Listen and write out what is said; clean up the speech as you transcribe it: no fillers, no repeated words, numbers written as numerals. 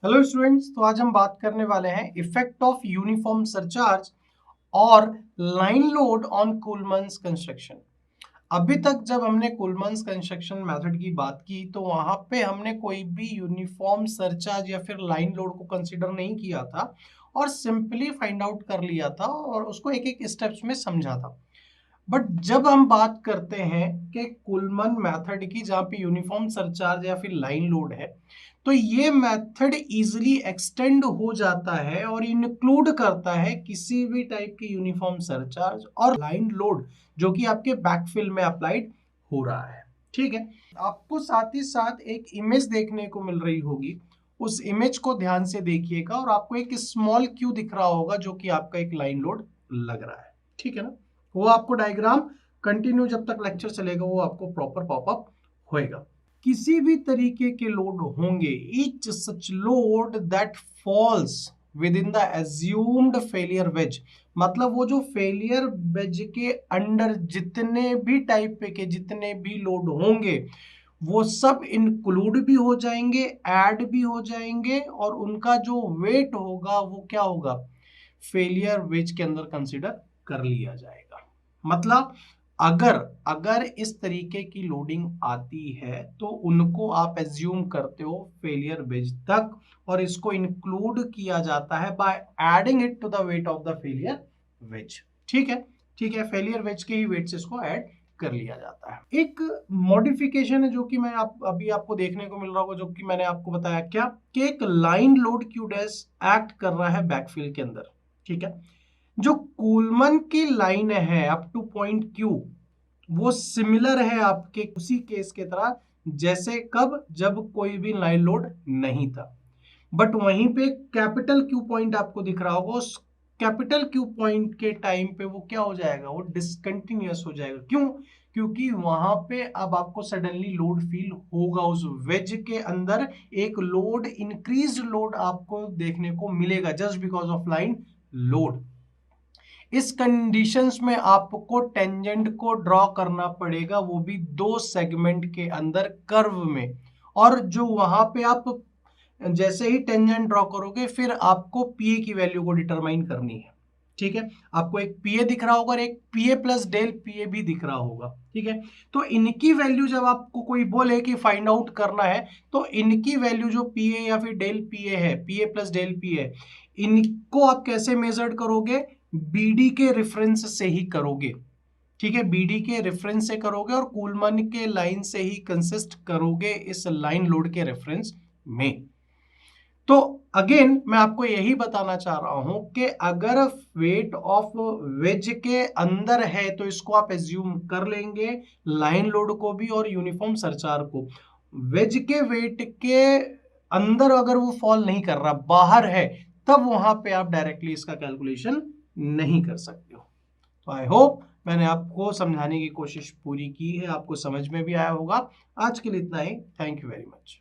Hello students, तो आज हम बात करने वाले हैं इफेक्ट ऑफ यूनिफॉर्म सरचार्ज और लाइन लोड ऑन कूलमन्स कंस्ट्रक्शन। अभी तक जब हमने कूलमन्स कंस्ट्रक्शन मेथड की बात की तो वहां पे हमने कोई भी यूनिफॉर्म सरचार्ज या फिर लाइन लोड को कंसीडर नहीं किया था और सिंपली फाइंड आउट कर लिया था और उसको एक एक स्टेप्स में समझा था। बट जब हम बात करते हैं कि कुलमन मेथड की, जहाँ पे यूनिफॉर्म सरचार्ज या फिर लाइन लोड है, तो ये मेथड इजीली एक्सटेंड हो जाता है और इंक्लूड करता है किसी भी टाइप की यूनिफॉर्म सरचार्ज और लाइन लोड जो कि आपके बैकफिल में अप्लाइड हो रहा है। ठीक है, आपको साथ ही साथ एक इमेज देखने को मिल रही होगी। उस इमेज को ध्यान से देखिएगा और आपको एक स्मॉल क्यू दिख रहा होगा जो कि आपका एक लाइन लोड लग रहा है। ठीक है ना, वो आपको डायग्राम कंटिन्यू जब तक लेक्चर चलेगा वो आपको प्रॉपर पॉपअप होएगा। किसी भी तरीके के लोड होंगे, each such load that falls within the assumed failure wedge, मतलब वो जो फेलियर वेज के अंडर जितने भी टाइप के जितने भी लोड होंगे वो सब इंक्लूड भी हो जाएंगे, ऐड भी हो जाएंगे और उनका जो वेट होगा वो क्या होगा, फेलियर वेज के अंदर कंसिडर कर लिया जाएगा। मतलब अगर अगर इस तरीके की लोडिंग आती है तो उनको आप एज्यूम करते हो फेलियर वेज तक और इसको इंक्लूड किया जाता है by adding it to the weight of the failure wedge. ठीक है, ठीक है, फेलियर वेज के ही वेट से इसको ऐड कर लिया जाता है। एक मॉडिफिकेशन है जो कि मैं अभी आपको देखने को मिल रहा होगा, जो कि मैंने आपको बताया क्या कि एक line load Q dash act कर रहा है बैकफिल के अंदर। ठीक है, जो कूलमन की लाइन है अप टू पॉइंट क्यू वो सिमिलर है आपके उसी केस के तरह, जैसे कब, जब कोई भी लाइन लोड नहीं था। बट वहीं पे कैपिटल क्यू पॉइंट आपको दिख रहा होगा, उस कैपिटल क्यू पॉइंट के टाइम पे वो क्या हो जाएगा, वो डिसकंटिन्यूअस हो जाएगा। क्यों? क्योंकि वहां पे अब आपको सडनली लोड फील होगा, उस वेज के अंदर एक लोड, इंक्रीज्ड लोड आपको देखने को मिलेगा just because of line load. इस कंडीशंस में आपको टेंजेंट को ड्रॉ करना पड़ेगा, वो भी दो सेगमेंट के अंदर कर्व में। और जो वहां पे आप जैसे ही टेंजेंट ड्रॉ करोगे फिर आपको पीए की वैल्यू को डिटरमाइन करनी है। ठीक है, आपको एक पीए दिख रहा होगा और एक पीए प्लस डेल पीए भी दिख रहा होगा। ठीक है, तो इनकी वैल्यू जब आपको कोई बोले कि फाइंड आउट करना है तो इनकी वैल्यू जो पीए या फिर डेल पीए है, पीए प्लस डेल पीए, इनको आप कैसे मेजर करोगे, बीडी के रेफरेंस से ही करोगे। ठीक है, बीडी के रेफरेंस से करोगे और कूलमन के लाइन से ही कंसिस्ट करोगे इस लाइन लोड के रेफरेंस में। तो अगेन मैं आपको यही बताना चाह रहा हूं कि अगर वेट ऑफ वेज के अंदर है तो इसको आप एज्यूम कर लेंगे, लाइन लोड को भी और यूनिफॉर्म सरचार्ज को। वेज के वेट के अंदर अगर वो फॉल नहीं कर रहा, बाहर है, तब वहां पे आप डायरेक्टली इसका कैलकुलेशन नहीं कर सकते हो। तो आई होप मैंने आपको समझाने की कोशिश पूरी की है, आपको समझ में भी आया होगा। आज के लिए इतना ही। Thank you very much.